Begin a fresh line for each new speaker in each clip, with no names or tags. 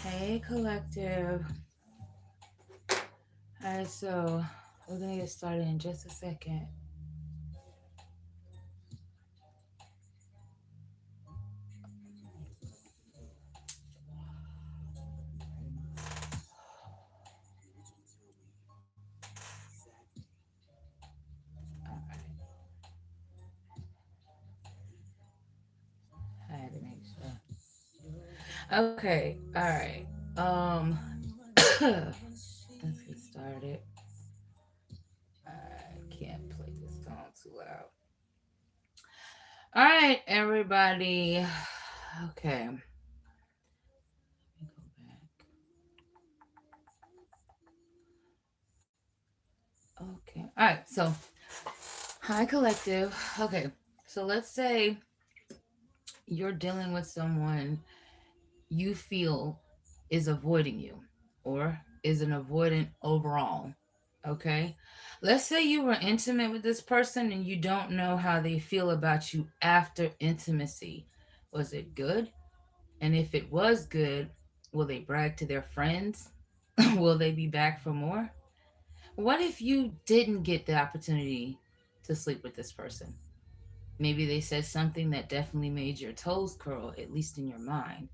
Hey, collective. All right, so we're gonna get started in just a second. All right, I had to make sure. Okay, all right. Let's get started. I can't play this song too loud. All right, everybody. Okay, let me go back. Okay, all right. So, hi, collective. Okay, so let's say you're dealing with someone you feel is avoiding you or is an avoidant overall. Okay. Let's say you were intimate with this person and you don't know how they feel about you after intimacy. Was it good? And if it was good, will they brag to their friends? Will they be back for more? What if you didn't get the opportunity to sleep with this person? Maybe they said something that definitely made your toes curl, at least in your mind.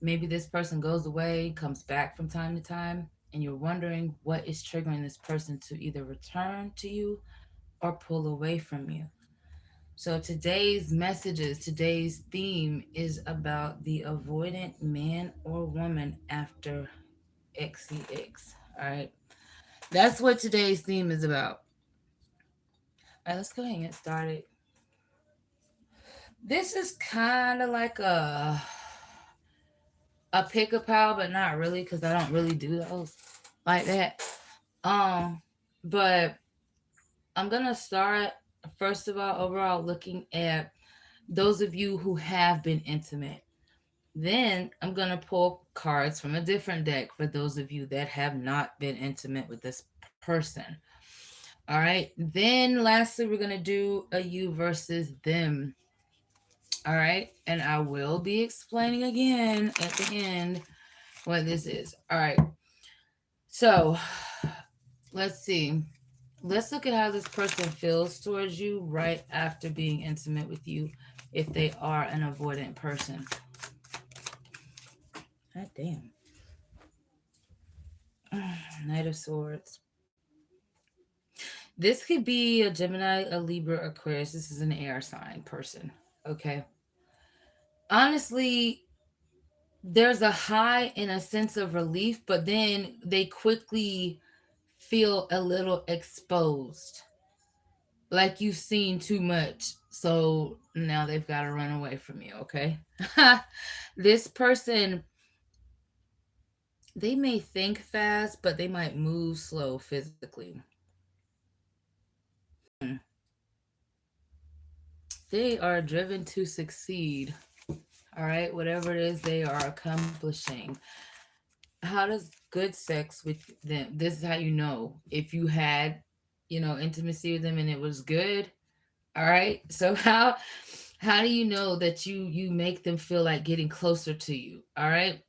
Maybe this person goes away, comes back from time to time, and you're wondering what is triggering this person to either return to you or pull away from you. So today's theme is about the avoidant man or woman after XCX. All right. That's what today's theme is about. All right, let's go ahead and get started. This is kind of like a pick a pal, but not really because I don't really do those like that. Um, but I'm gonna start first of all overall looking at those of you who have been intimate. Then I'm gonna pull cards from a different deck for those of you that have not been intimate with this person. All right. Then lastly, we're gonna do a you versus them. All right. And I will be explaining again at the end what this is. All right. So let's see. Let's look at how this person feels towards you right after being intimate with you if they are an avoidant person. God damn. Knight of Swords. This could be a Gemini, a Libra, Aquarius. This is an air sign person. Okay. Honestly, there's a high in a sense of relief, but then they quickly feel a little exposed, like you've seen too much. So now they've got to run away from you, okay? This person, they may think fast, but they might move slow physically. Hmm. They are driven to succeed. All right, whatever it is they are accomplishing. How does good sex with them? This is how you know if you had, intimacy with them and it was good. All right. So how do you know that you make them feel like getting closer to you? All right.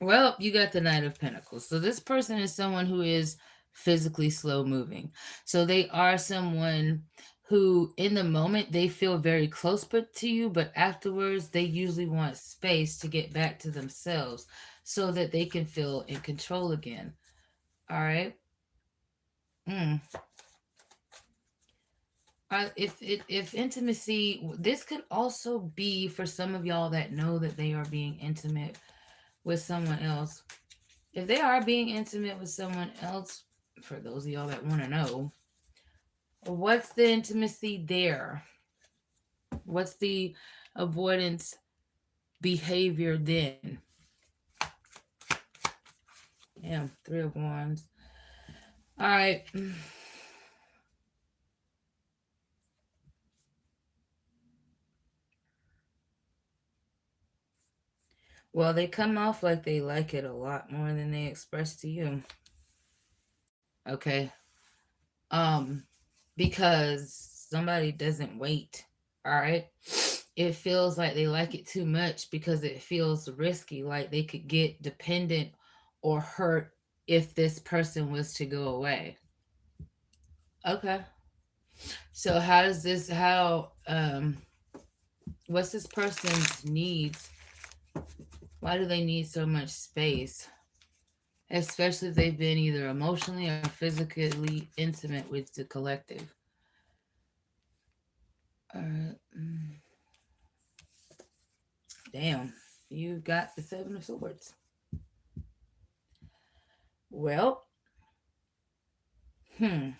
Well, you got the Knight of Pentacles. So this person is someone who is physically slow moving. So they are someone who in the moment they feel very close but to you, but afterwards they usually want space to get back to themselves so that they can feel in control again. All right. Mm. If intimacy, this could also be for some of y'all that know that they are being intimate with someone else. If they are being intimate with someone else, for those of y'all that want to know, what's the intimacy there? What's the avoidance behavior then? Yeah, Three of Wands. All right. Well, they come off like they like it a lot more than they express to you. Okay. Um, because somebody doesn't wait. All right. it feels like they like it too much because it feels risky, like they could get dependent or hurt if this person was to go away. Okay. So how does this how what's this person's needs? Why do they need so much space? Especially if they've been either emotionally or physically intimate with the collective. Alright. Damn. You got the Seven of Swords. Well, hmm.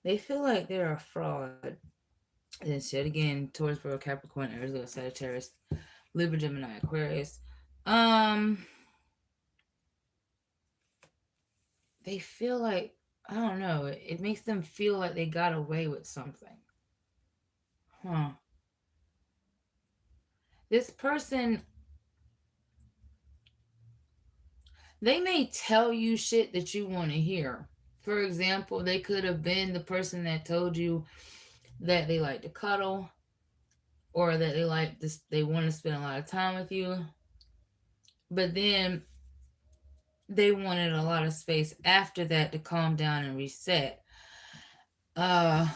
They feel like they're a fraud. And then shit again, Taurus, Virgo, Capricorn, Aries, Sagittarius, Libra, Gemini, Aquarius. Um, they feel like, I don't know, it makes them feel like they got away with something. Huh. This person, they may tell you shit that you want to hear. For example, they could have been the person that told you that they like to cuddle, or that they like this, they want to spend a lot of time with you. But then they wanted a lot of space after that to calm down and reset. Uh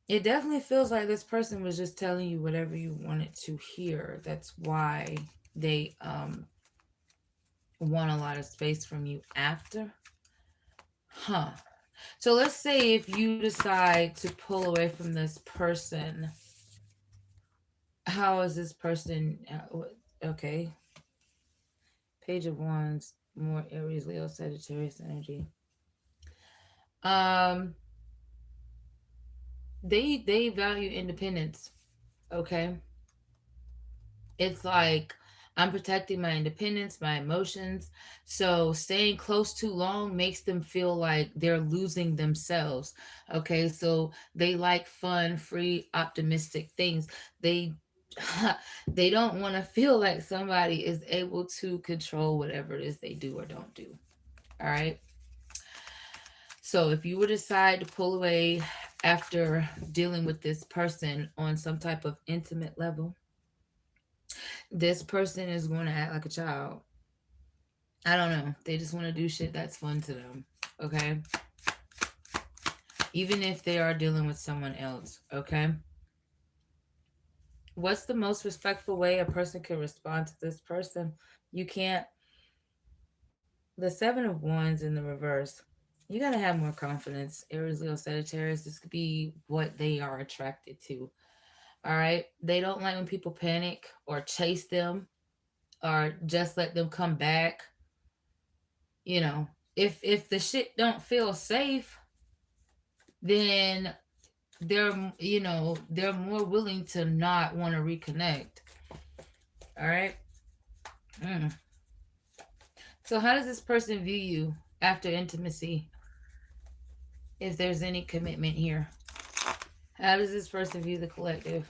it definitely feels like this person was just telling you whatever you wanted to hear. That's why they want a lot of space from you after. Huh. So let's say if you decide to pull away from this person, how is this person okay. Page of Wands, more Aries, Leo, Sagittarius energy. Um they value independence, okay? It's like I'm protecting my independence, my emotions. So staying close too long makes them feel like they're losing themselves. Okay, so they like fun, free, optimistic things. They they don't want to feel like somebody is able to control whatever it is they do or don't do. All right. So if you would decide to pull away after dealing with this person on some type of intimate level, this person is going to act like a child. I don't know. They just want to do shit that's fun to them. Okay. Even if they are dealing with someone else. Okay. What's the most respectful way a person can respond to this person? You can't. The Seven of Wands in the reverse. You got to have more confidence. Aries, Leo, Sagittarius. This could be what they are attracted to. All right. They don't like when people panic or chase them or just let them come back. You know, if the shit don't feel safe, then they're more willing to not want to reconnect. All right. Mm. So how does this person view you after intimacy, if there's any commitment here? How does this person view the collective?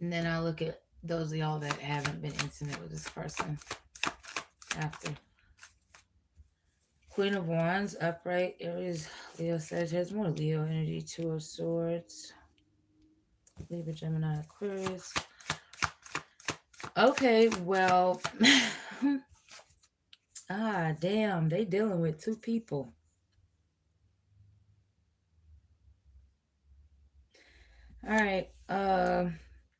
And then I'll look at those of y'all that haven't been intimate with this person after. Queen of Wands, upright, Aries, Leo, Sagittarius, more Leo energy, Two of Swords, Libra, Gemini, Aquarius. Okay, well, damn, they dealing with two people. All right,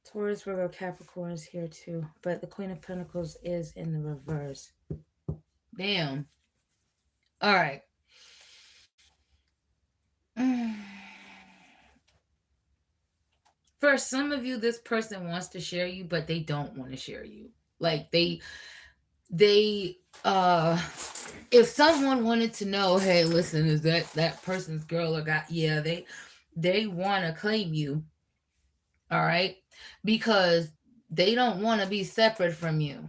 Taurus, Virgo, Capricorn is here too, but the Queen of Pentacles is in the reverse. Damn. All right. For some of you, this person wants to share you, but they don't want to share you. Like they if someone wanted to know, hey, listen, is that person's girl or guy? Yeah, they want to claim you. All right, because they don't want to be separate from you.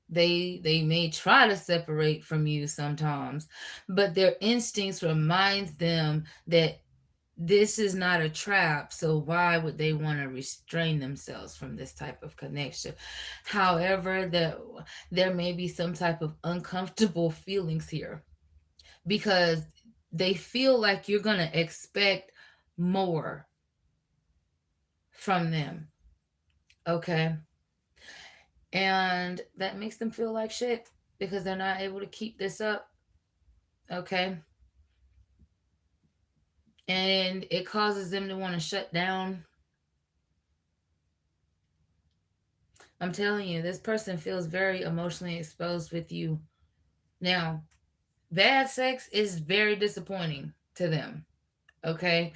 They may try to separate from you sometimes, but their instincts reminds them that this is not a trap, so why would they want to restrain themselves from this type of connection? However, there may be some type of uncomfortable feelings here because they feel like you're going to expect more from them. Okay. And that makes them feel like shit because they're not able to keep this up. Okay. And it causes them to want to shut down. I'm telling you, this person feels very emotionally exposed with you. Now, bad sex is very disappointing to them. Okay.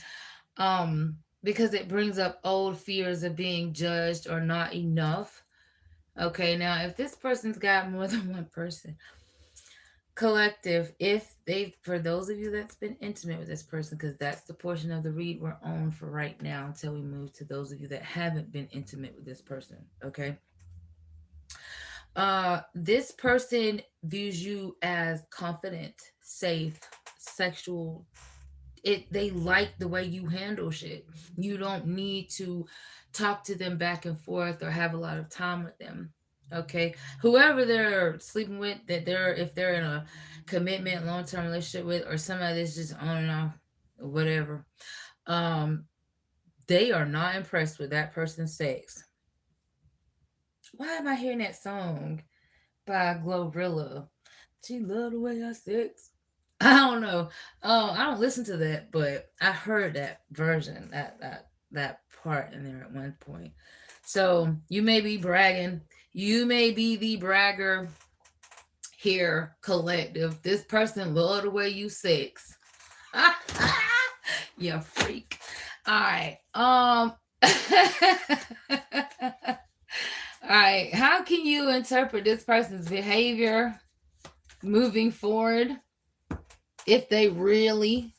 Because it brings up old fears of being judged or not enough. Okay, now if this person's got more than one person, collective, if they, for those of you that's been intimate with this person, because that's the portion of the read we're on for right now until we move to those of you that haven't been intimate with this person. Okay. This person views you as confident, safe, sexual. They like the way you handle shit. You don't need to talk to them back and forth or have a lot of time with them. Okay. Whoever they're sleeping with, that they're, if they're in a commitment, long term relationship with, or somebody that's just on and off, or whatever, um, they are not impressed with that person's sex. Why am I hearing that song by Glorilla? She love the way I sex. I don't know. I don't listen to that, but I heard that version, that part in there at one point. So you may be bragging. You may be the bragger here, collective. This person love the way you sex. You freak. All right. All right. How can you interpret this person's behavior moving forward if they really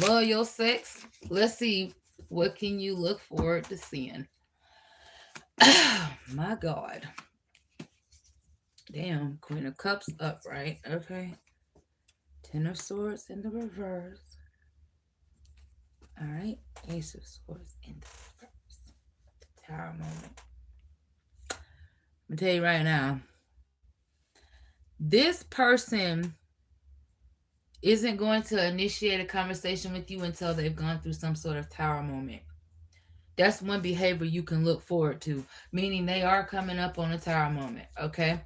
love your sex? Let's see. What can you look forward to seeing? My God. Damn. Queen of Cups upright. Okay. Ten of Swords in the reverse. All right. Ace of Swords in the reverse. Tower moment. I'm going to tell you right now. This person isn't going to initiate a conversation with you until they've gone through some sort of tower moment. That's one behavior you can look forward to, meaning they are coming up on a tower moment. Okay.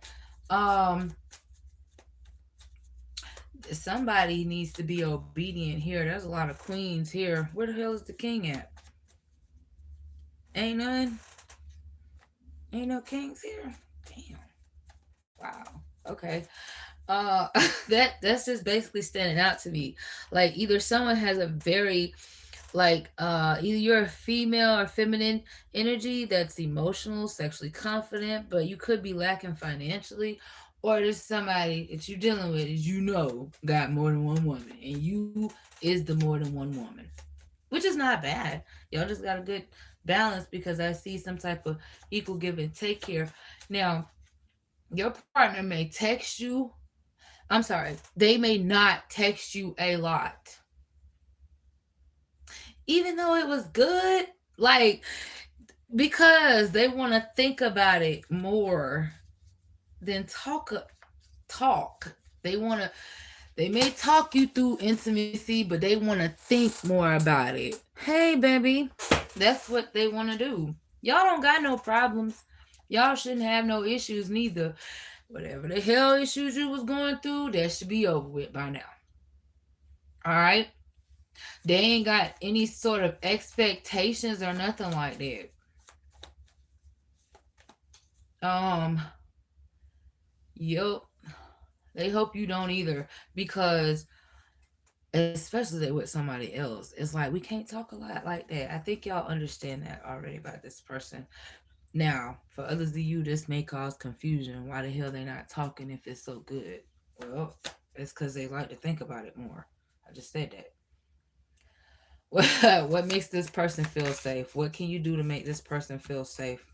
Um, somebody needs to be obedient here. There's a lot of queens here. Where the hell is the king at? Ain't none. Ain't no kings here. Damn. Wow. Okay. Uh, that's just basically standing out to me. Like either someone has a very either you're a female or feminine energy that's emotional, sexually confident, but you could be lacking financially, or there's somebody that you're dealing with is got more than one woman, and you is the more than one woman, which is not bad. Y'all just got a good balance because I see some type of equal give and take here. Now, your partner may text you. I'm sorry, they may not text you a lot even though it was good, like because they want to think about it more than talk. They want to they may talk you through intimacy, but they want to think more about it. Hey baby, that's what they want to do. Y'all don't got no problems. Y'all shouldn't have no issues neither. Whatever the hell issues you was going through, that should be over with by now. All right. They ain't got any sort of expectations or nothing like that. Um, Yup. They hope you don't either because especially with somebody else, it's like we can't talk a lot like that. I think y'all understand that already about this person. Now, for others of you, this may cause confusion. Why the hell they not talking if it's so good? Well, it's because they like to think about it more. I just said that. What makes this person feel safe? What can you do to make this person feel safe?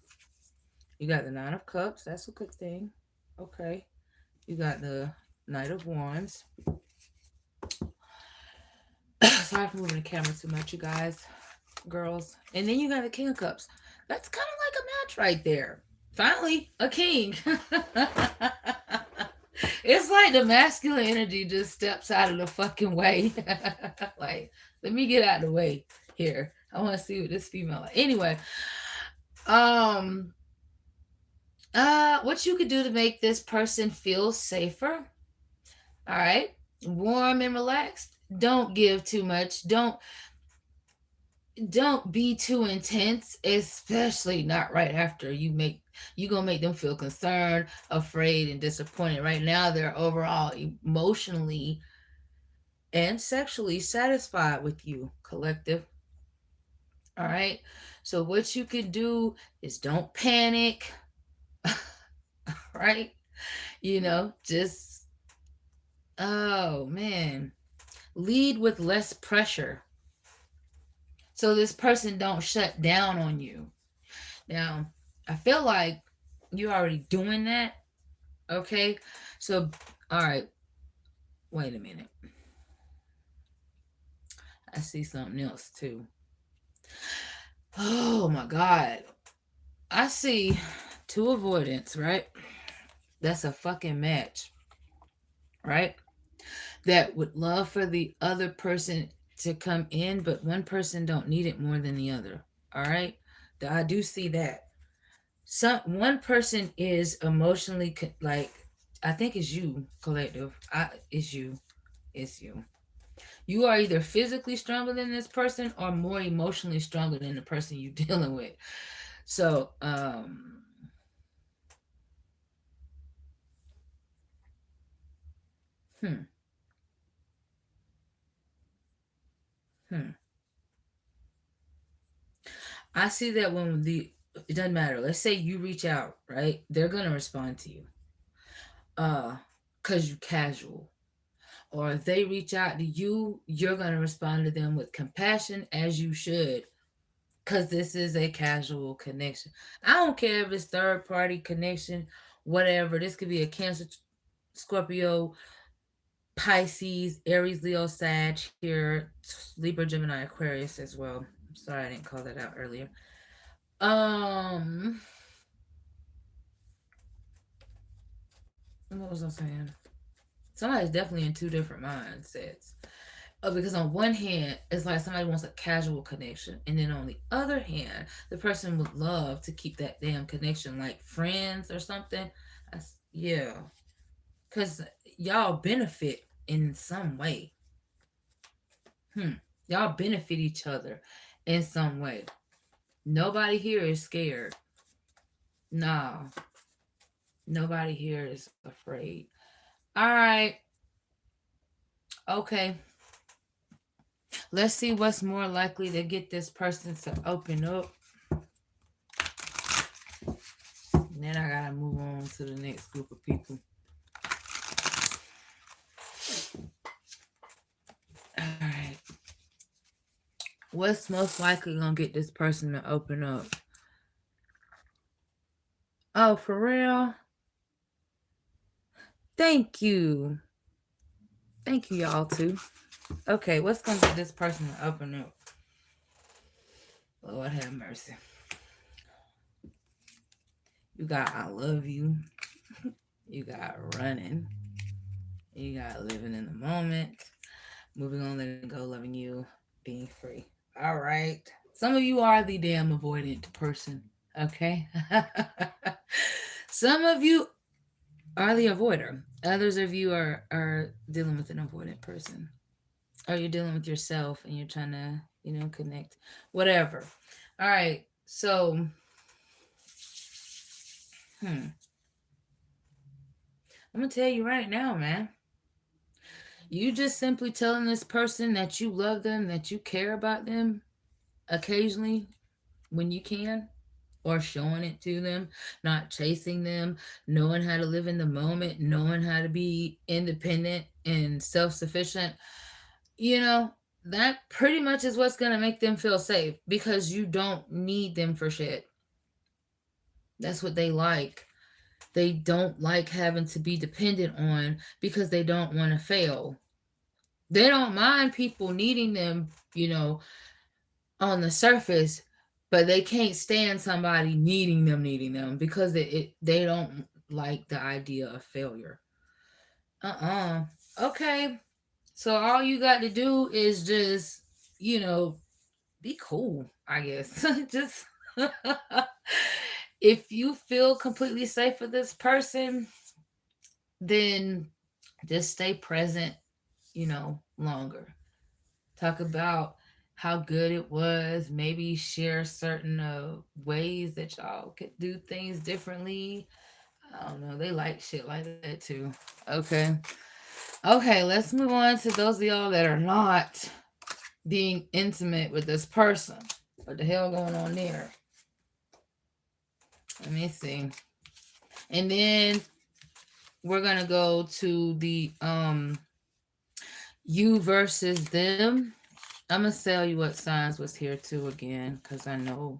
You got the Nine of Cups. That's a good thing. Okay. You got the Knight of Wands. Sorry for moving the camera too much, you guys, girls. And then you got the King of Cups. That's kind of like a match right there. Finally, a king. It's like the masculine energy just steps out of the fucking way. Like, let me get out of the way here. I want to see what this female like. Anyway, um, what you could do to make this person feel safer? All right, warm and relaxed. Don't give too much. Don't be too intense, especially not right after you gonna make them feel concerned, afraid, and disappointed. Right now, they're overall emotionally and sexually satisfied with you, collective. All right. So what you can do is don't panic, right? Just oh man, lead with less pressure so this person don't shut down on you. Now, I feel like you're already doing that. Okay. So, all right. Wait a minute. I see something else too. Oh my God. I see two avoidants, right? That's a fucking match, right? That would love for the other person to come in, but one person don't need it more than the other. All right. I do see that. One person is emotionally like, I think it's you, collective. It's you. It's you. You are either physically stronger than this person or more emotionally stronger than the person you're dealing with. So, hmm, hmm. I see that when it doesn't matter. Let's say you reach out, right? They're gonna respond to you, uh, cause you casual. Or if they reach out to you, you're gonna respond to them with compassion, as you should, cause this is a casual connection. I don't care if it's third party connection, whatever. This could be a Cancer, Scorpio, Pisces, Aries, Leo, Sag here, Libra, Gemini, Aquarius as well. I'm sorry I didn't call that out earlier. Um, what was I saying? Somebody's definitely in two different mindsets. Because on one hand, it's like somebody wants a casual connection, and then on the other hand, the person would love to keep that damn connection like friends or something. Yeah, because y'all benefit in some way. Hmm. Y'all benefit each other in some way. Nobody here is scared. No, nobody here is afraid. All right. Okay. Let's see what's more likely to get this person to open up. And then I gotta move on to the next group of people. All right. What's most likely gonna get this person to open up? Oh, for real? Thank you. Thank you, y'all, too. Okay, what's gonna get this person to open up? Lord have mercy. You got I love you. You got running. You got living in the moment. Moving on, letting go, loving you, being free. All right. Some of you are the damn avoidant person. Okay. Some of you are the avoider. Others of you are dealing with an avoidant person. Or you're dealing with yourself and you're trying to, connect. Whatever. All right. So, I'm going to tell you right now, man. You just simply telling this person that you love them, that you care about them occasionally when you can, or showing it to them, not chasing them, knowing how to live in the moment, knowing how to be independent and self sufficient, you know, that pretty much is what's going to make them feel safe because you don't need them for shit. That's what they like. They don't like having to be dependent on because they don't want to fail. They don't mind people needing them, on the surface, but they can't stand somebody needing them because they don't like the idea of failure. Uh-uh. Okay. So all you got to do is just, you know, be cool, I guess. Just if you feel completely safe with this person, then just stay present, longer. Talk about how good it was, maybe share certain ways that y'all could do things differently. I don't know. They like shit like that too. Okay. Okay, let's move on to those of y'all that are not being intimate with this person. What the hell going on there? Let me see. And then we're gonna go to the you versus them. I'm gonna tell you what signs was here too again, because I know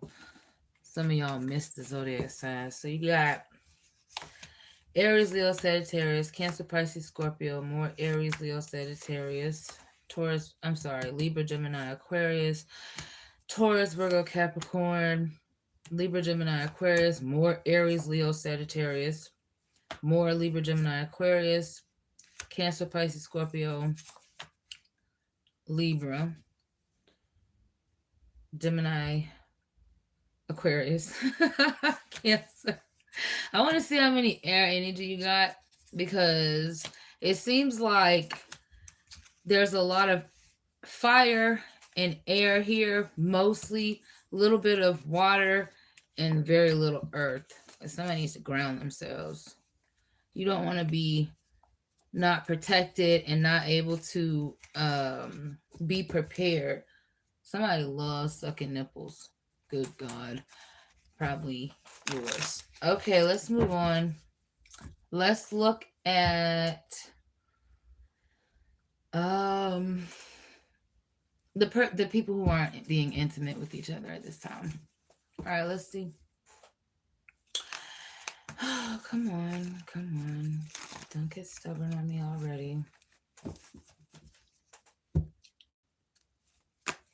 some of y'all missed the zodiac signs. So you got Aries, Leo, Sagittarius, Cancer, Pisces, Scorpio, more Aries, Leo, Sagittarius, Taurus, I'm sorry, Libra, Gemini, Aquarius, Taurus, Virgo, Capricorn, Libra, Gemini, Aquarius, more Aries, Leo, Sagittarius, more Libra, Gemini, Aquarius, Cancer, Pisces, Scorpio, Libra, Gemini, Aquarius, Cancer. I want to see how many air energy you got because it seems like there's a lot of fire and air here, mostly a little bit of water and very little earth. Somebody needs to ground themselves. You don't want to be not protected and not able to be prepared. Somebody loves sucking nipples. Good God. Probably yours. Okay, let's move on. Let's look at um the people who aren't being intimate with each other at this time. All right, let's see. Oh, come on, come on. Don't get stubborn on me already.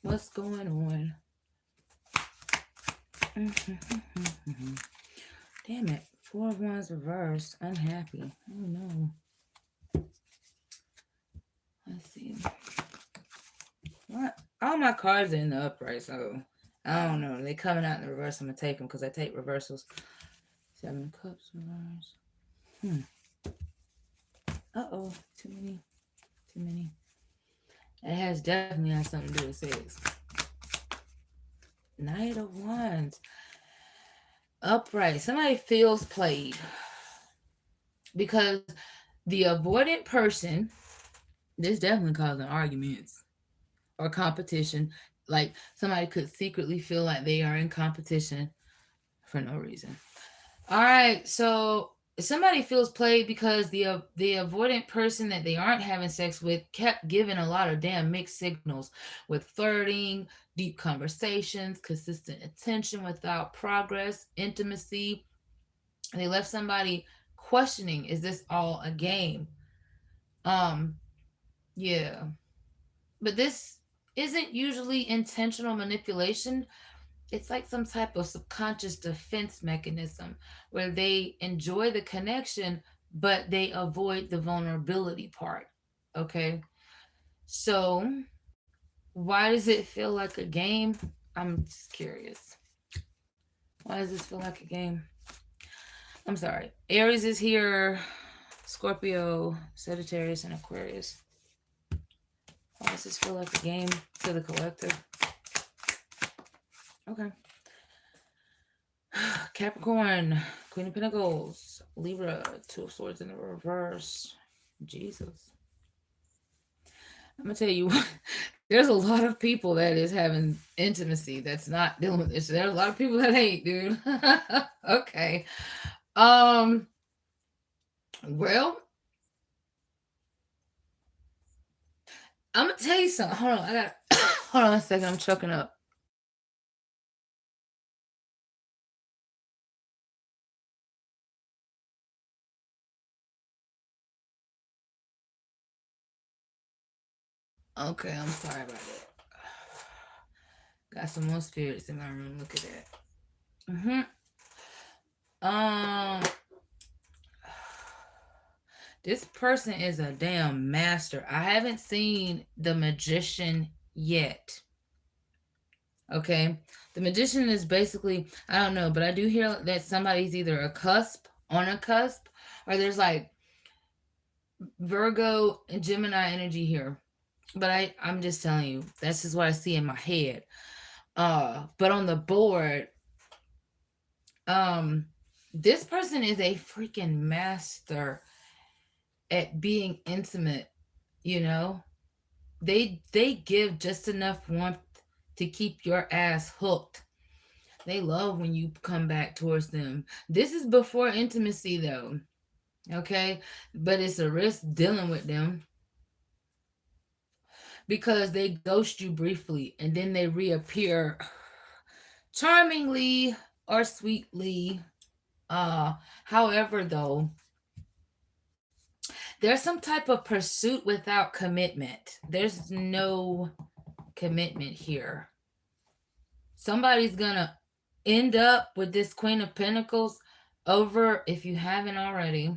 What's going on? Damn it. Four of Wands reversed. Unhappy. Oh no. Let's see. What? All my cards are in the upright, so I don't know. They coming out in the reverse. I'm gonna take them because I take reversals. Seven of Cups reverse. Uh-oh. Too many. Too many. It has definitely has something to do with sex. Knight of Wands. Upright. Somebody feels played. Because the avoidant person, this definitely causing arguments or competition. Like somebody could secretly feel like they are in competition for no reason. All right, so somebody feels played because the avoidant person that they aren't having sex with kept giving a lot of damn mixed signals with flirting, deep conversations, consistent attention without progress, intimacy. And they left somebody questioning, is this all a game? Um, yeah. But this isn't usually intentional manipulation. It's like some type of subconscious defense mechanism where they enjoy the connection, but they avoid the vulnerability part. Okay. So, why does it feel like a game? I'm just curious. Why does this feel like a game? I'm sorry. Aries is here, Scorpio, Sagittarius, and Aquarius. Why does this feel like a game to the collective? Okay. Capricorn, Queen of Pentacles, Libra, Two of Swords in the reverse. Jesus. I'm gonna tell you what, there's a lot of people that is having intimacy that's not dealing with this. There's a lot of people that hate, dude. Okay. Well, I'm gonna tell you something. Hold on, I got hold on a second, I'm choking up. Okay, I'm sorry about that. Got some more spirits in my room. Look at that. Um, this person is a damn master. I haven't seen the magician yet. Okay, the magician is basically, I don't know, but I do hear that somebody's either a cusp on a cusp, or there's like Virgo and Gemini energy here. But I'm just telling you, that's just what I see in my head. But on the board, um, this person is a freaking master at being intimate. You know, they give just enough warmth to keep your ass hooked. They love when you come back towards them. This is before intimacy, though. Okay, but it's a risk dealing with them because they ghost you briefly and then they reappear charmingly or sweetly. However, though, there's some type of pursuit without commitment. There's no commitment here. Somebody's gonna end up with this Queen of Pentacles over, if you haven't already,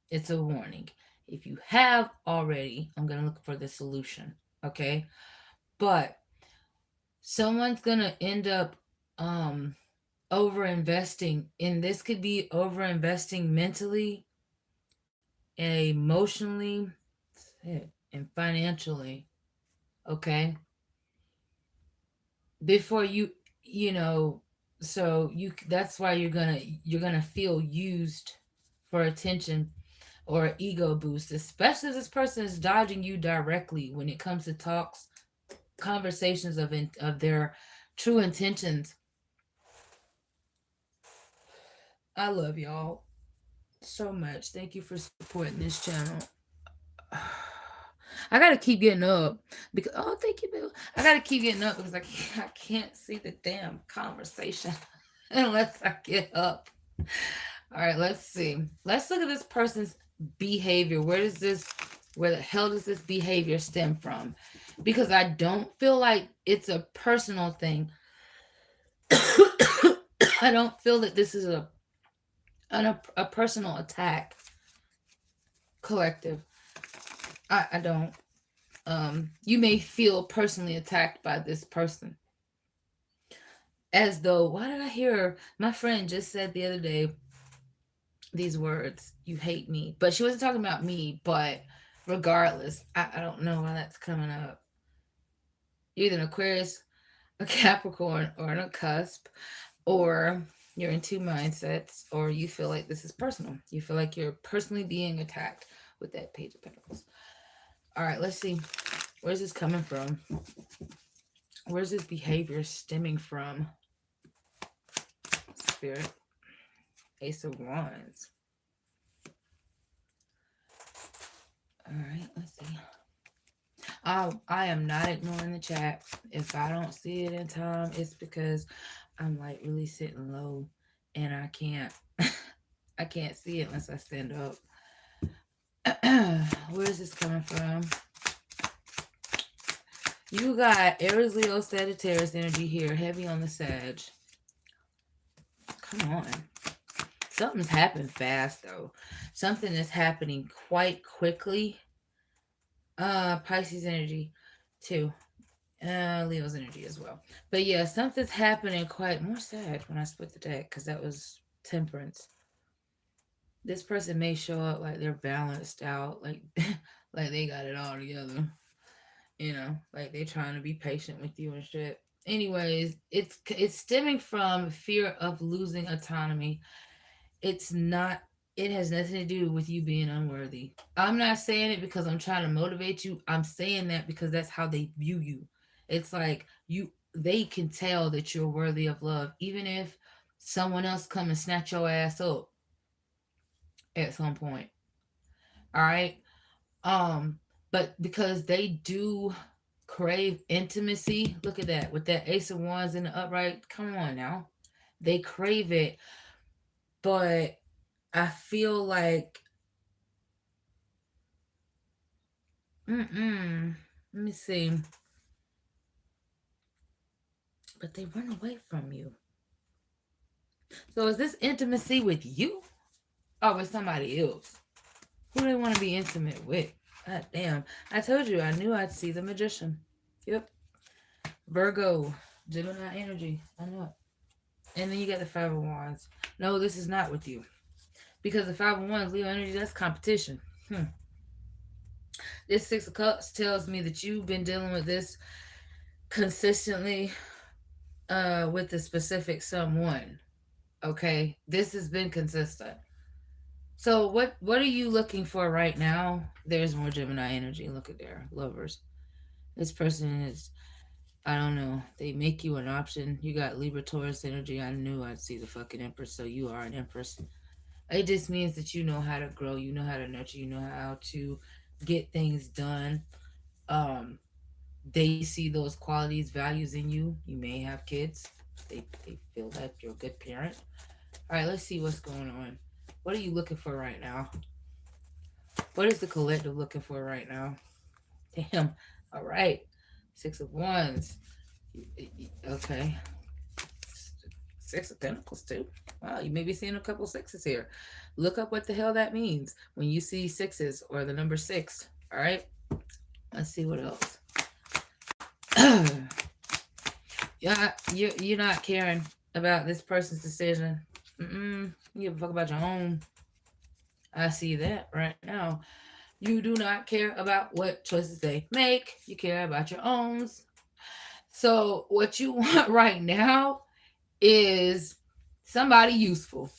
it's a warning. If you have already, I'm gonna look for the solution. Okay. But someone's gonna end up over investing, and this could be over investing mentally, emotionally, and financially. Okay, before you know, so you, that's why you're gonna feel used for attention or ego boost, especially if this person is dodging you directly when it comes to talks, conversations of their true intentions. I love y'all so much. Thank you for supporting this channel. I gotta keep getting up because, oh, thank you, Bill. I gotta keep getting up because I can't see the damn conversation unless I get up. All right, let's see. Let's look at this person's behavior. Where the hell does this behavior stem from? Because I don't feel like it's a personal thing. I don't feel that this is a personal attack, collective. I don't. You may feel personally attacked by this person. As though, why did I hear my friend just said the other day these words, you hate me. But she wasn't talking about me, but regardless, I don't know why that's coming up. You're either an Aquarius, a Capricorn, or an cusp, or you're in two mindsets, or you feel like this is personal. You feel like you're personally being attacked with that Page of Pentacles. All right, let's see. Where's this coming from? Where's this behavior stemming from? Spirit. Ace of Wands. All right, let's see. I am not ignoring the chat. If I don't see it in time, it's because I'm like really sitting low and I can't I can't see it unless I stand up. Where is this coming from? You got Aries, Leo, Sagittarius energy here, heavy on the Sag. Come on. Something's happened fast though. Something is happening quite quickly. Pisces energy too. Leo's energy as well. But yeah, something's happening quite more sad when I split the deck because that was Temperance. This person may show up like they're balanced out, like like they got it all together. You know, like they trying to be patient with you and shit. Anyways, it's stemming from fear of losing autonomy. It's not, it has nothing to do with you being unworthy. I'm not saying it because I'm trying to motivate you. I'm saying that because that's how they view you. It's like they can tell that you're worthy of love even if someone else come and snatch your ass up at some point. All right? But because they do crave intimacy, look at that with that Ace of Wands in the upright. Come on now. They crave it, but I feel like, Let me see. But they run away from you. So is this intimacy with you or with somebody else? Who do they want to be intimate with? God damn. I told you I knew I'd see the magician. Yep. Virgo. Gemini energy. I know it. And then you got the Five of Wands. No, this is not with you. Because the Five of Wands, Leo energy, that's competition. This Six of Cups tells me that you've been dealing with this consistently with a specific someone. Okay? This has been consistent. So what are you looking for right now? There's more Gemini energy. Look at there. Lovers. This person is, I don't know. They make you an option. You got Libra Taurus energy. I knew I'd see the fucking Empress, so you are an Empress. It just means that you know how to grow, you know how to nurture, you know how to get things done. Um, they see those qualities, values in you. You may have kids. They feel that you're a good parent. All right, let's see what's going on. What are you looking for right now? What is the collective looking for right now? Damn. All right. Six of Wands. Okay. Six of Pentacles too. Wow, you may be seeing a couple sixes here. Look up what the hell that means when you see sixes or the number six. All right. Let's see what else. Yeah, you're not caring about this person's decision. You give a fuck about your own. I see that right now. You do not care about what choices they make. You care about your own. So what you want right now is somebody useful.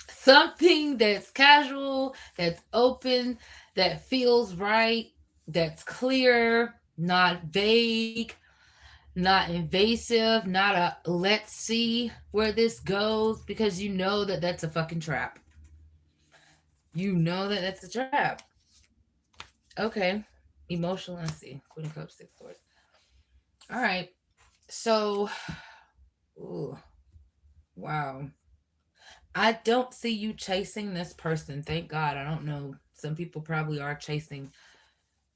Something that's casual, that's open, that feels right, that's clear, not vague, not invasive, not a let's see where this goes, because you know that that's a fucking trap. You know that that's a trap. Okay. Emotional, let's see. Queen of Cups, Six Swords. All right. So, ooh, wow. I don't see you chasing this person. Thank God. I don't know. Some people probably are chasing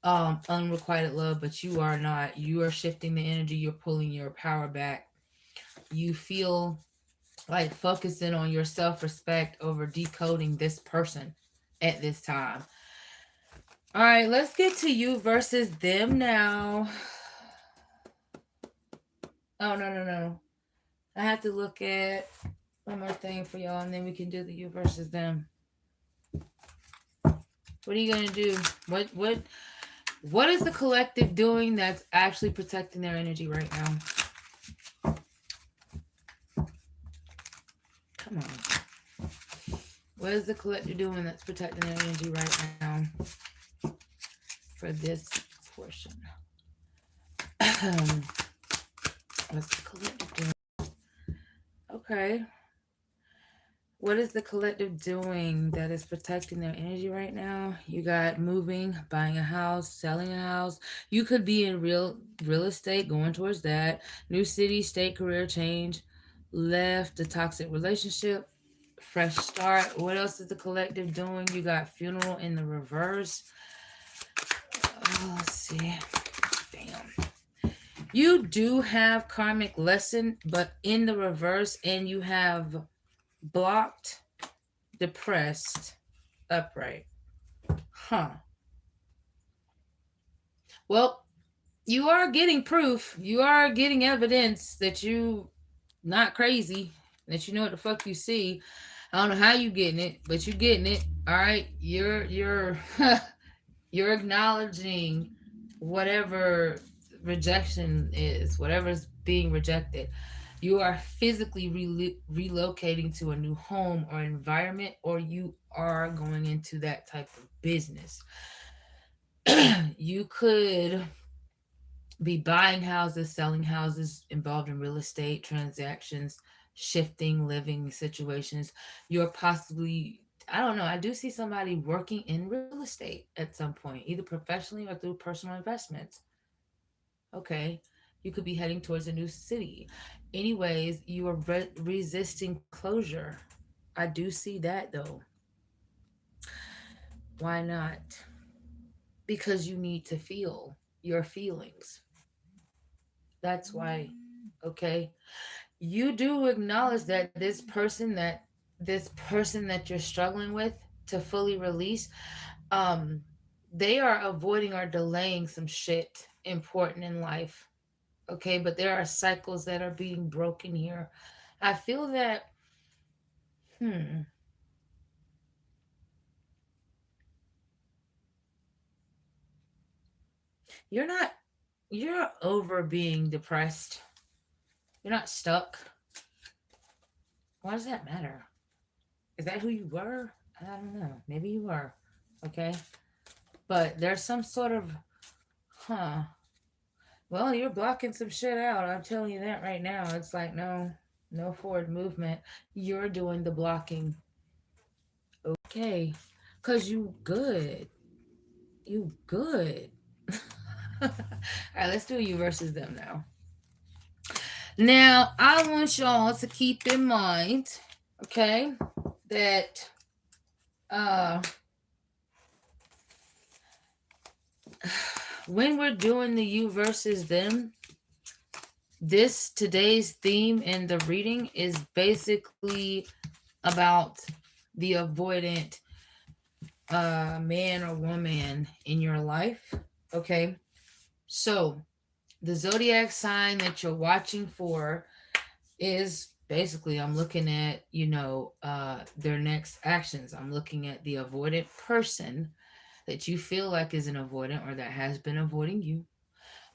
unrequited love, but you are not. You are shifting the energy, you're pulling your power back. You feel like focusing on your self-respect over decoding this person at this time. All right, let's get to you versus them now. Oh, no, no, no. I have to look at one more thing for y'all, and then we can do the you versus them. What are you gonna do? What is the collective doing that's actually protecting their energy right now? Come on. What is the collective doing that's protecting their energy right now for this portion? What's the collective doing? Okay. What is the collective doing that is protecting their energy right now? You got moving, buying a house, selling a house. You could be in real estate, going towards that. New city, state, career change. Left a toxic relationship. Fresh start. What else is the collective doing? You got funeral in the reverse. Oh, let's see. Damn. You do have karmic lesson, but in the reverse, and you have blocked, depressed, upright. Huh. Well, you are getting proof. You are getting evidence that you not crazy, that you know what the fuck you see. I don't know how you getting it, but you getting it. All right. You're you're acknowledging whatever rejection is, whatever's being rejected. You are physically relocating to a new home or environment, or you are going into that type of business. You could be buying houses, selling houses, involved in real estate transactions, shifting living situations. You're possibly, I don't know, I do see somebody working in real estate at some point, either professionally or through personal investments. Okay. You could be heading towards a new city. Anyways, you are resisting closure. I do see that though. Why not? Because you need to feel. your feelings. That's why, okay? You do acknowledge that this person that you're struggling with to fully release, um, they are avoiding or delaying some shit important in life. Okay, but there are cycles that are being broken here. I feel that, hmm, you're not, you're over being depressed. You're not stuck. Why does that matter? Is that who you were? I don't know. Maybe you were. Okay. But there's some sort of, huh. Well, you're blocking some shit out. I'm telling you that right now. It's like, no, no forward movement. You're doing the blocking. Okay. Because you good. You good. All right, let's do you versus them now. Now, I want y'all to keep in mind, okay, that uh when we're doing the you versus them, this today's theme in the reading is basically about the avoidant man or woman in your life. Okay. So the zodiac sign that you're watching for is basically, I'm looking at, their next actions. I'm looking at the avoidant person that you feel like is an avoidant or that has been avoiding you.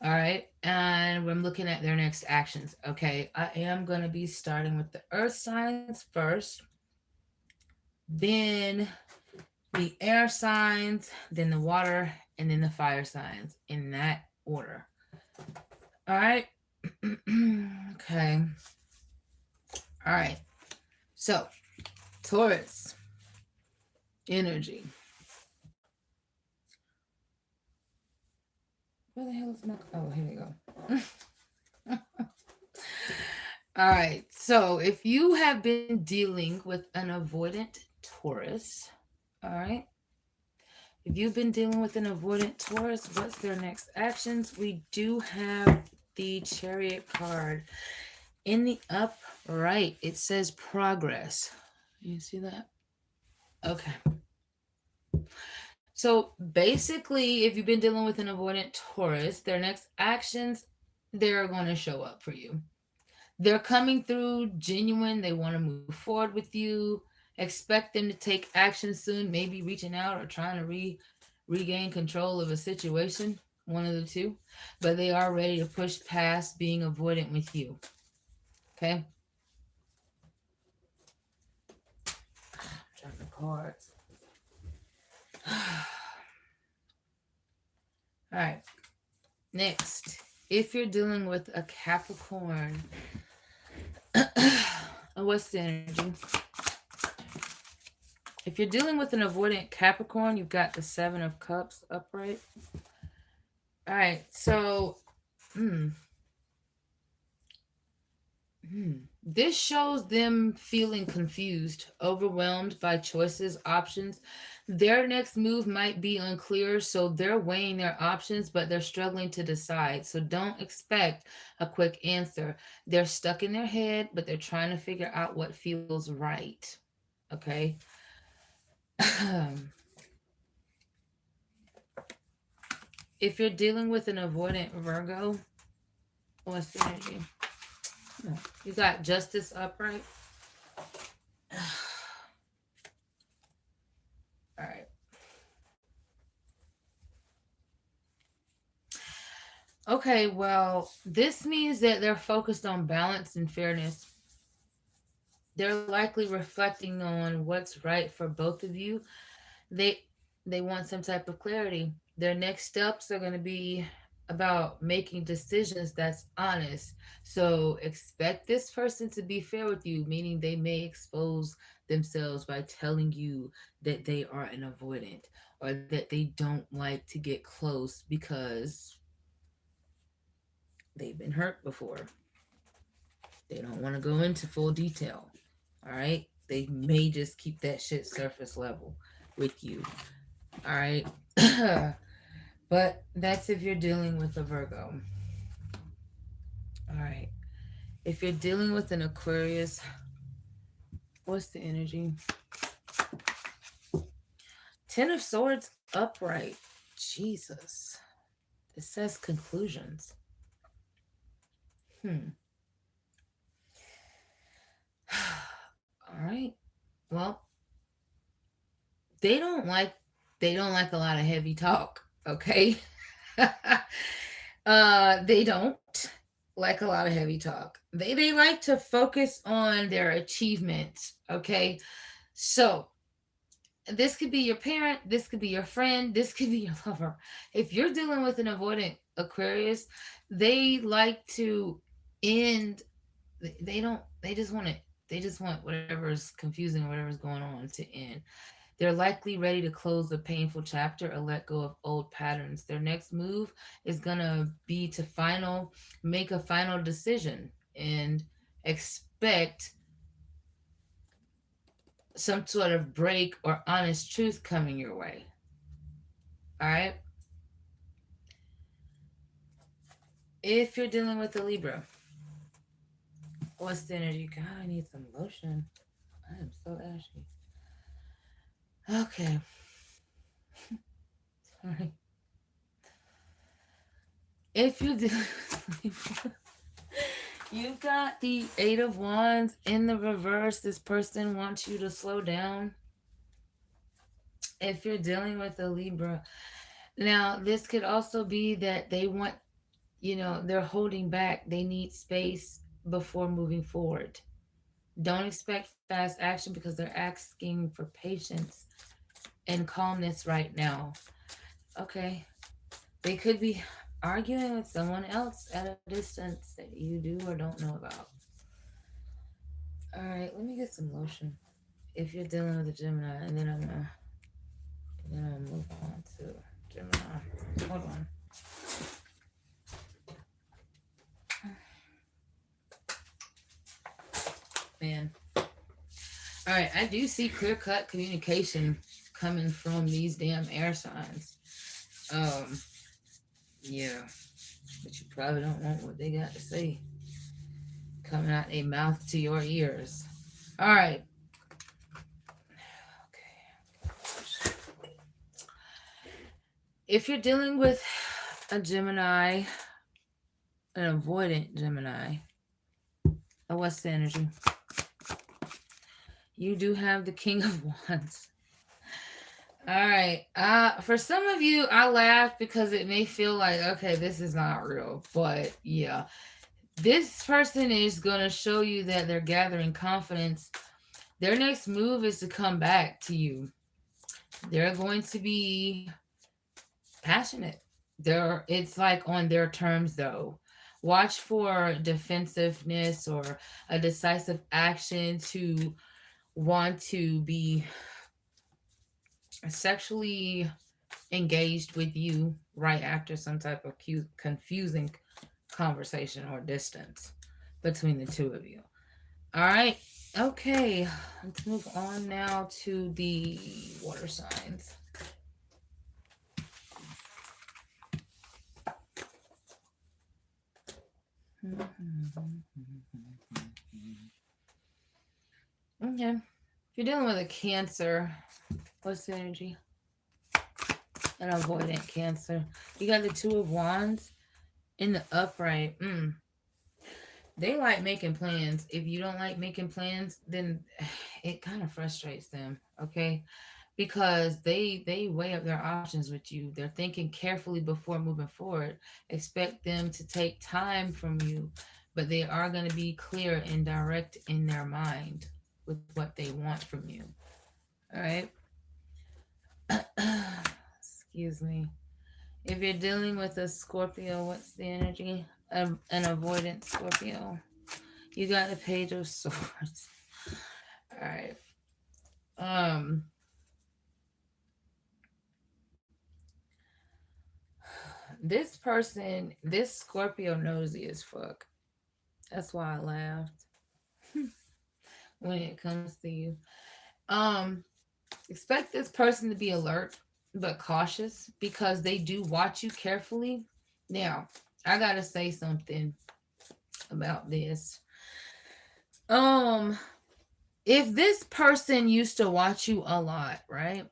All right. And I'm looking at their next actions. Okay. I am going to be starting with the earth signs first, then the air signs, then the water, and then the fire signs in that order. All right. Okay. All right. So, Taurus energy. Where the hell is my. Oh, here we go. All right. So, if you have been dealing with an avoidant Taurus, all right. If you've been dealing with an avoidant Taurus, what's their next actions? We do have the Chariot card. In the upright, it says progress. You see that? Okay. So basically, if you've been dealing with an avoidant Taurus, their next actions, they're going to show up for you. They're coming through genuine. They want to move forward with you. Expect them to take action soon, maybe reaching out or trying to regain control of a situation, one of the two. But they are ready to push past being avoidant with you. Okay? Trying the cards. All right. Next, if you're dealing with a Capricorn, what's the energy? If you're dealing with an avoidant Capricorn, you've got the Seven of Cups upright. All right, so this shows them feeling confused, overwhelmed by choices, options. Their next move might be unclear, so they're weighing their options, but they're struggling to decide. So don't expect a quick answer. They're stuck in their head, but they're trying to figure out what feels right. Okay. If you're dealing with an avoidant Virgo, what's the energy? You got Justice upright. All right. Okay, well, this means that they're focused on balance and fairness. They're likely reflecting on what's right for both of you. They they want some type of clarity. Their next steps are going to be about making decisions that's honest. So expect this person to be fair with you, meaning they may expose themselves by telling you that they are an avoidant or that they don't like to get close because they've been hurt before. They don't want to go into full detail. All right. They may just keep that shit surface level with you. All right. But that's if you're dealing with a Virgo. All right. If you're dealing with an Aquarius, what's the energy? Ten of Swords upright. Jesus. It says conclusions. Hmm. All right. Well, they don't like they don't like a lot of heavy talk, okay? They don't like a lot of heavy talk. They like to focus on their achievements, okay? So, this could be your parent, this could be your friend, this could be your lover. If you're dealing with an avoidant Aquarius, they like to end they don't they just want whatever's confusing or whatever's going on to end. They're likely ready to close a painful chapter or let go of old patterns. Their next move is going to be to make a final decision and expect some sort of break or honest truth coming your way. All right? If you're dealing with a Libra, what's the energy? God, I need some lotion. I am so ashy. Okay. Sorry. If you're dealing with Libra, you've got the Eight of Wands in the reverse. This person wants you to slow down. If you're dealing with a Libra, now this could also be that they want, they're holding back. They need space before moving forward. Don't expect fast action because they're asking for patience and calmness right now. Okay. They could be arguing with someone else at a distance that you do or don't know about. All right, let me get some lotion. If you're dealing with a Gemini, and then I'm gonna move on to Gemini. Hold on. Man. All right, I do see clear cut communication coming from these damn air signs. Um, yeah, but you probably don't want what they got to say coming out their mouth to your ears. All right. Okay. If you're dealing with a Gemini, an avoidant Gemini, what's the energy? You do have the King of Wands. All right. For some of you, I laugh because it may feel like, okay, this is not real. But yeah, this person is going to show you that they're gathering confidence. Their next move is to come back to you. They're going to be passionate. It's like on their terms though. Watch for defensiveness or a decisive action to want to be sexually engaged with you right after some type of confusing conversation or distance between the two of you. All right. Okay. Let's move on now to the water signs. Okay. If you're dealing with a Cancer, what's the energy? An avoidant Cancer. You got the Two of Wands in the upright. They like making plans. If you don't like making plans, then it kind of frustrates them, okay? Because they weigh up their options with you. They're thinking carefully before moving forward. Expect them to take time from you, but they are going to be clear and direct in their mind with what they want from you. All right? Excuse me. If you're dealing with a Scorpio, what's the energy? An avoidant Scorpio. You got the Page of Swords. All right. Um. This person, this Scorpio nosy as fuck. That's why I laughed when it comes to you. Um, expect this person to be alert. but cautious because they do watch you carefully. Now, I gotta say something about this. Um, if this person used to watch you a lot, right?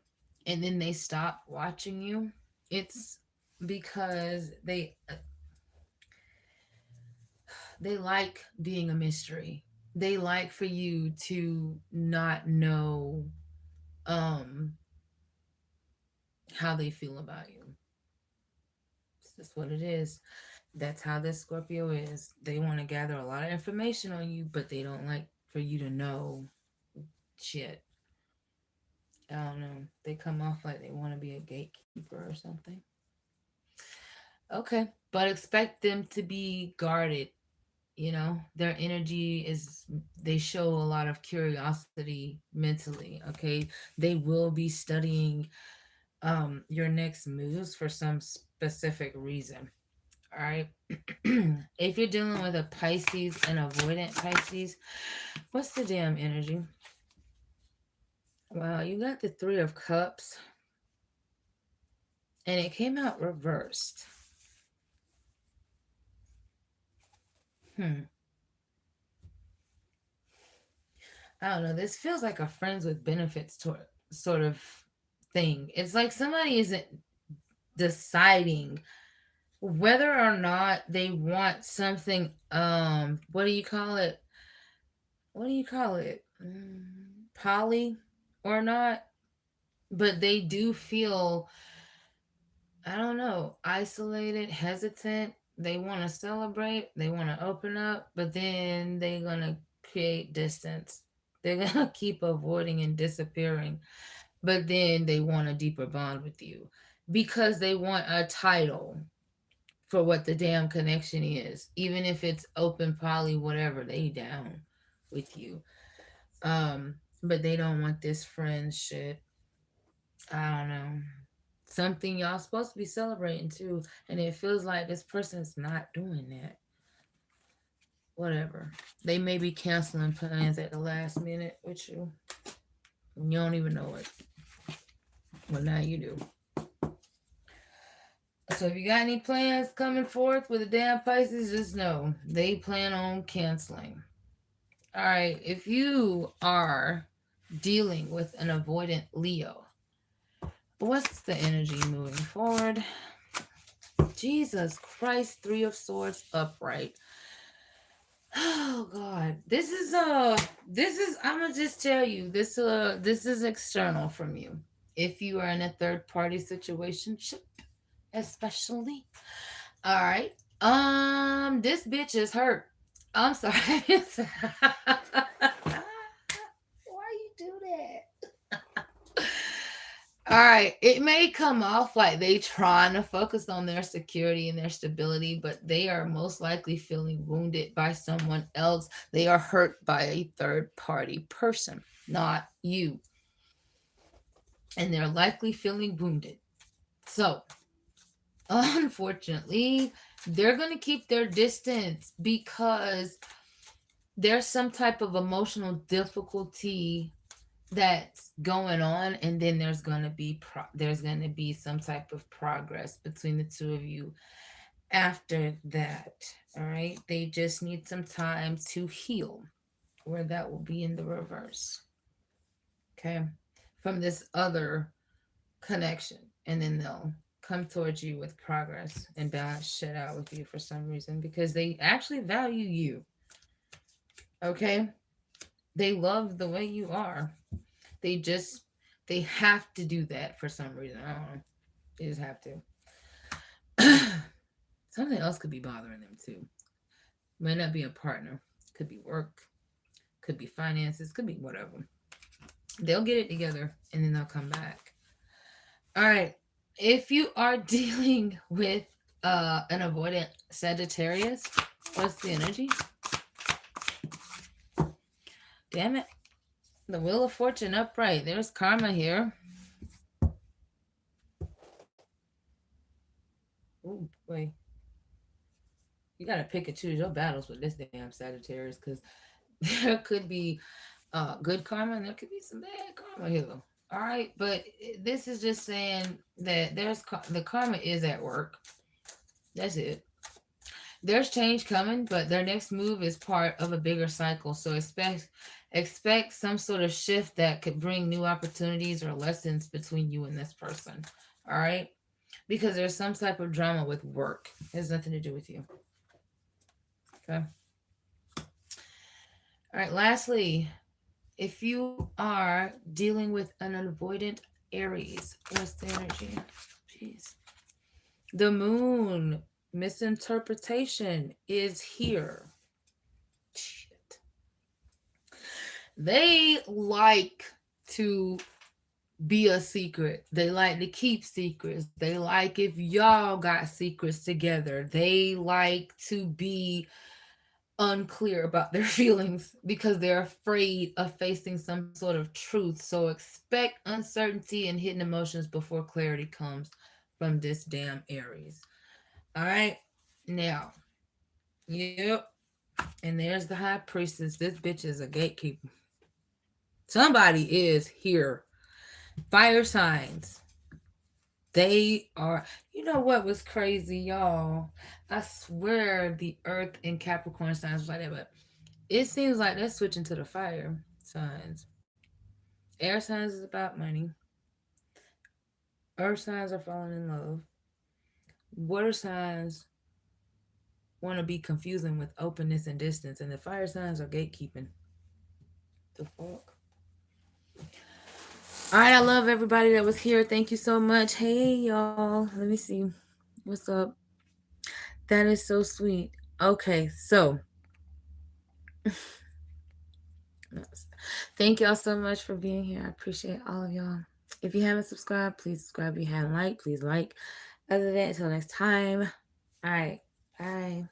And then they stop watching you, it's because they like being a mystery. They like for you to not know um how they feel about you. It's just what it is. That's how this Scorpio is. They want to gather a lot of information on you, but they don't like for you to know shit. I don't know. They come off like they want to be a gatekeeper or something. Okay. But expect them to be guarded. You know, their energy is, they show a lot of curiosity mentally. Okay. They will be studying your next moves for some specific reason. All right. If you're dealing with a Pisces and avoidant Pisces, what's the damn energy? Wow, you got the Three of Cups and it came out reversed. Hmm. I don't know. This feels like a friends with benefits sort of thing. It's like somebody isn't deciding whether or not they want something. What do you call it? What do you call it? Poly or not? But they do feel, I don't know, isolated, hesitant. They want to celebrate, they want to open up, but then they're going to create distance. They're going to keep avoiding and disappearing, but then they want a deeper bond with you because they want a title for what the damn connection is. Even if it's open poly, whatever, they down with you. But they don't want this friend shit. I don't know. Something y'all supposed to be celebrating too, and it feels like this person's not doing that. Whatever. They may be canceling plans at the last minute with you. You don't even know it. Well, now you do. So if you got any plans coming forth with the damn Pisces, just know they plan on canceling. All right. If you are dealing with an avoidant Leo, what's the energy moving forward? Jesus Christ, Three of Swords upright. Oh God, this is I'm gonna just tell you this is external from you. If you are in a third party situation, especially, all right. This bitch is hurt. I'm sorry. Why you do that? All right, it may come off like they trying to focus on their security and their stability, but they are most likely feeling wounded by someone else. They are hurt by a third party person, not you. And they're likely feeling wounded. So, unfortunately, they're going to keep their distance because there's some type of emotional difficulty that's going on, and then there's going to be some type of progress between the two of you after that. All right, they just need some time to heal, where that will be in the reverse. Okay, from this other connection, and then they'll come towards you with progress and balance shit out with you for some reason because they actually value you. Okay, they love the way you are. They just they have to do that for some reason. I don't know. They just have to. Something else could be bothering them too. Might not be a partner. Could be work. Could be finances. Could be whatever. They'll get it together and then they'll come back. All right. If you are dealing with an avoidant Sagittarius, what's the energy? Damn it. The Wheel of Fortune upright. There's karma here. Oh, wait. You gotta pick and choose your battles with this damn Sagittarius because there could be good karma and there could be some bad karma here. All right, but this is just saying that the karma is at work. That's it. There's change coming, but their next move is part of a bigger cycle. So expect some sort of shift that could bring new opportunities or lessons between you and this person. All right? Because there's some type of drama with work. It has nothing to do with you. Okay. All right, lastly, if you are dealing with an avoidant Aries, what's the energy? Jeez. The moon misinterpretation is here. Shit. They like to be a secret. They like to keep secrets. They like if y'all got secrets together. They like to be unclear about their feelings because they're afraid of facing some sort of truth. So expect uncertainty and hidden emotions before clarity comes from this damn Aries. All right. Now, yep. And there's the high priestess. This bitch is a gatekeeper. Somebody is here. Fire signs. They are, you know what was crazy, y'all? I swear the earth and Capricorn signs was like that, but it seems like they're switching to the fire signs. Air signs is about money. Earth signs are falling in love. Water signs want to be confusing with openness and distance, and the fire signs are gatekeeping. The fuck? All right, I love everybody that was here. Thank you so much. Hey, y'all. Let me see. What's up? That is so sweet. Okay, so thank y'all so much for being here. I appreciate all of y'all. If you haven't subscribed, please subscribe. If you haven't liked, please like. Other than that, until next time. All right. Bye.